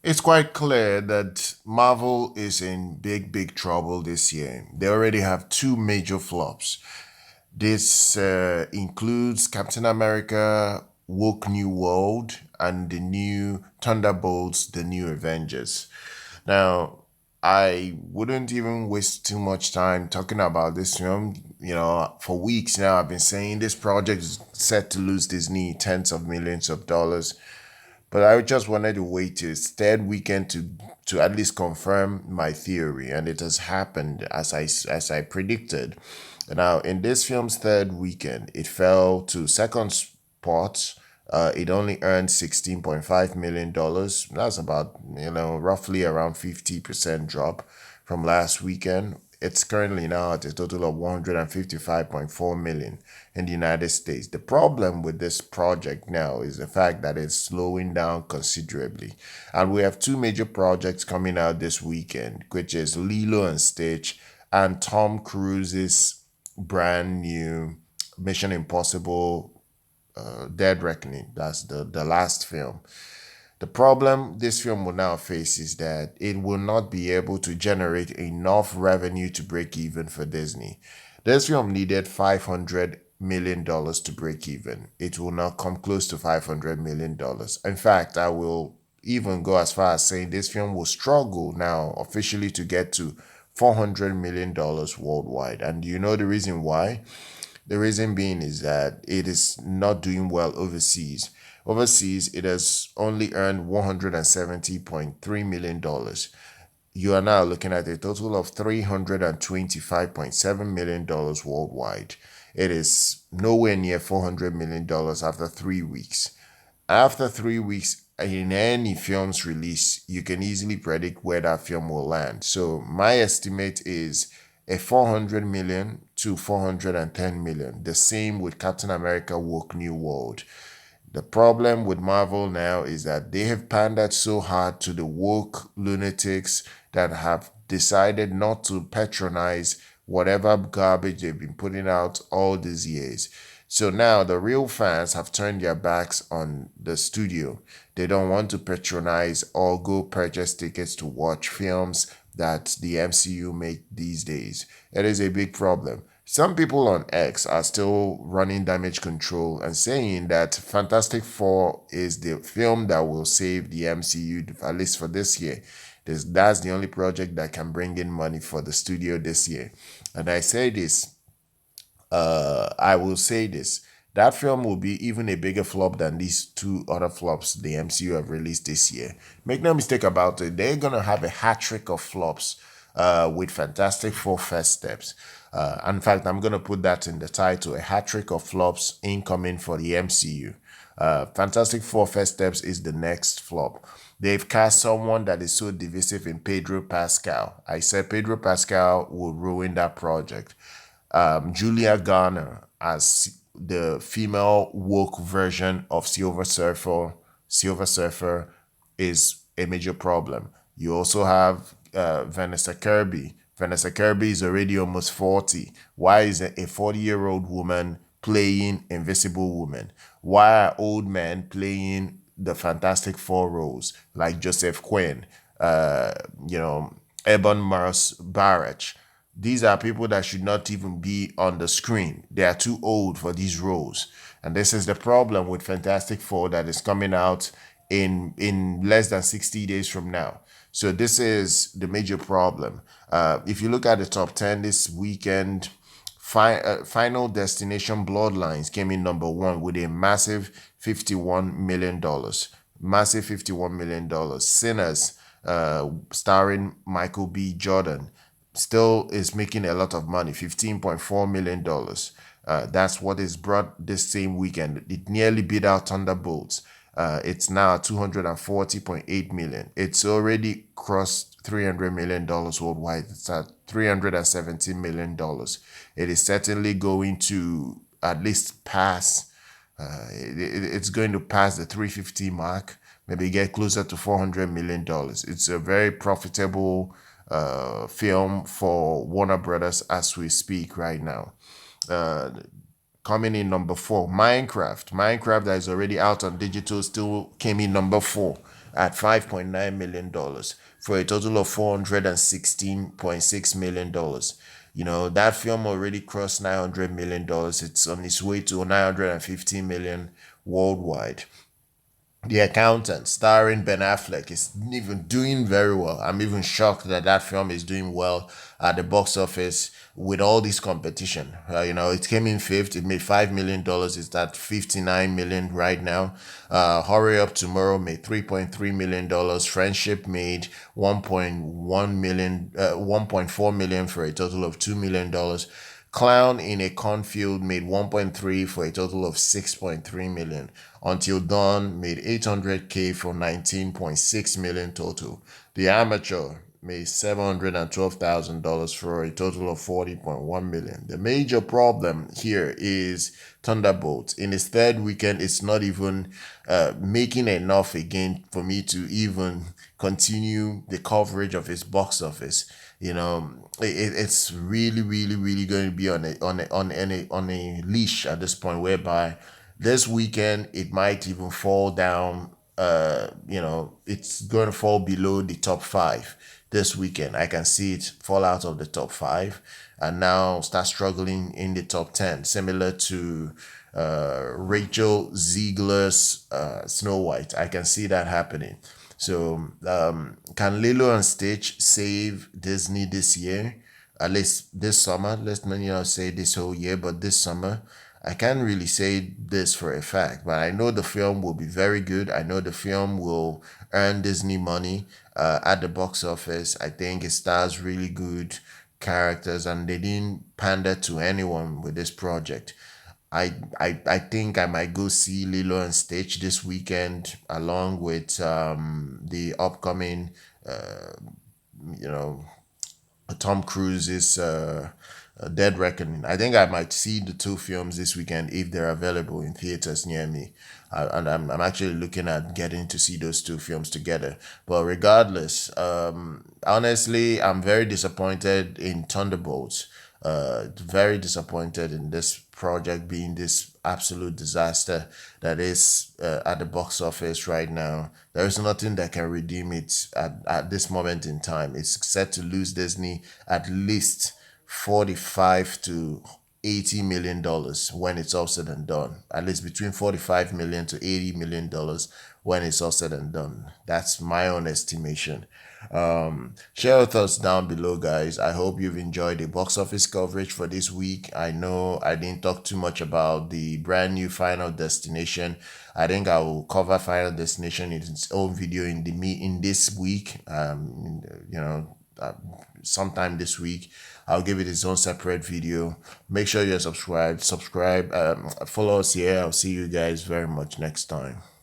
It's quite clear that Marvel is in big, big trouble this year. They already have two major flops. This includes Captain America, Woke New World, and the new Thunderbolts, the new Avengers. Now, I wouldn't even waste too much time talking about this film. For weeks now, I've been saying this project is set to lose Disney tens of millions of dollars. But I just wanted to wait till its third weekend to at least confirm my theory, and it has happened as I predicted. Now, in this film's third weekend, it fell to second spot. It only earned $16.5 million. That's about roughly around 50% drop from last weekend. It's currently now at a total of 155.4 million in the United States. The problem with this project now is the fact that it's slowing down considerably. And we have two major projects coming out this weekend, which is Lilo and Stitch and Tom Cruise's brand new Mission Impossible Dead Reckoning. That's the last film. The problem this film will now face is that it will not be able to generate enough revenue to break even for Disney. This film needed $500 million to break even. It will not come close to $500 million. In fact, I will even go as far as saying this film will struggle now officially to get to $400 million worldwide. And you know the reason why? The reason being is that it is not doing well overseas. Overseas, it has only earned $170.3 million. You are now looking at a total of $325.7 million worldwide. It is nowhere near $400 million after 3 weeks. After 3 weeks, in any film's release, you can easily predict where that film will land. So my estimate is a 400 million to 410 million. The same with Captain America Woke New World. The problem with Marvel now is that they have pandered so hard to the woke lunatics that have decided not to patronize whatever garbage they've been putting out all these years. So now the real fans have turned their backs on the studio. They don't want to patronize or go purchase tickets to watch films that the MCU make these days. It is a big problem. Some people on X are still running damage control and saying that Fantastic Four is the film that will save the MCU, at least for this year. That's the only project that can bring in money for the studio this year. And I will say this. That film will be even a bigger flop than these two other flops the MCU have released this year. Make no mistake about it, they're going to have a hat trick of flops with Fantastic Four First Steps. In fact, I'm going to put that in the title, a hat trick of flops incoming for the MCU. Fantastic Four First Steps is the next flop. They've cast someone that is so divisive in Pedro Pascal. I said Pedro Pascal will ruin that project. Julia Garner as the female woke version of Silver Surfer. Silver Surfer is a major problem. You also have Vanessa Kirby. Vanessa Kirby is already almost 40. Why is a 40-year-old woman playing Invisible Woman? Why are old men playing the Fantastic Four roles like Joseph Quinn, uh, you know, Eben Mars Barrett? These are people that should not even be on the screen. They are too old for these roles. And this is the problem with Fantastic Four that is coming out in less than 60 days from now. So this is the major problem. If you look at the top 10 this weekend, Final Destination Bloodlines came in number one with a massive $51 million. Massive $51 million. Sinners, starring Michael B. Jordan, still is making a lot of money, $15.4 million. That's what is brought this same weekend. It nearly beat out Thunderbolts. It's now 240.8 million. It's already crossed $300 million worldwide. It's at $370 million. It is certainly going to at least pass. It's going to pass the 350 mark. Maybe get closer to $400 million. It's a very profitable film for Warner Brothers as we speak right now. Uh, Coming in number four, Minecraft. Minecraft that is already out on digital still came in number four. at $5.9 million for a total of $416.6 million. That film already crossed $900 million. It's on its way to 915 million worldwide. The Accountant, starring Ben Affleck, is even doing very well. I'm even shocked that that film is doing well at the box office with all this competition. It came in fifth. It made $5 million. It's at 59 million right now. Hurry Up Tomorrow made $3.3 million. Friendship made 1.4 million for a total of $2 million. Clown in a Cornfield made 1.3 for a total of 6.3 million. Until Dawn made 800K for 19.6 million total. The Amateur made $712,000 for a total of 40.1 million. The major problem here is Thunderbolts. In its third weekend, it's not even making enough again for me to even continue the coverage of its box office. It's really, really, really going to be on a leash at this point, whereby this weekend it might even fall down. It's going to fall below the top five this weekend. I can see it fall out of the top five and now start struggling in the top 10, similar to Rachel Ziegler's Snow White. I can see that happening. So, can Lilo and Stitch save Disney this year? At least this summer. Let's not say this whole year, but this summer. I can't really say this for a fact, but I know the film will be very good. I know the film will earn Disney money at the box office. I think it stars really good characters, and they didn't pander to anyone with this project. I think I might go see Lilo and Stitch this weekend, along with the upcoming, you know, Tom Cruise's Dead Reckoning. I think I might see the two films this weekend if they're available in theaters near me. And I'm actually looking at getting to see those two films together. But regardless, honestly, I'm very disappointed in Thunderbolts. Very disappointed in this project being this absolute disaster that is at the box office right now. There is nothing that can redeem it at this moment in time. It's set to lose Disney at least 45 to $80 million when it's all said and done. At least between 45 million to $80 million when it's all said and done. That's my own estimation. Share your thoughts down below, guys. I hope you've enjoyed the box office coverage for this week. I know I didn't talk too much about the brand new Final Destination. I think I will cover Final Destination in its own video in this week. Sometime this week. I'll give it its own separate video. Make sure you're subscribed. Follow us here. I'll see you guys very much next time.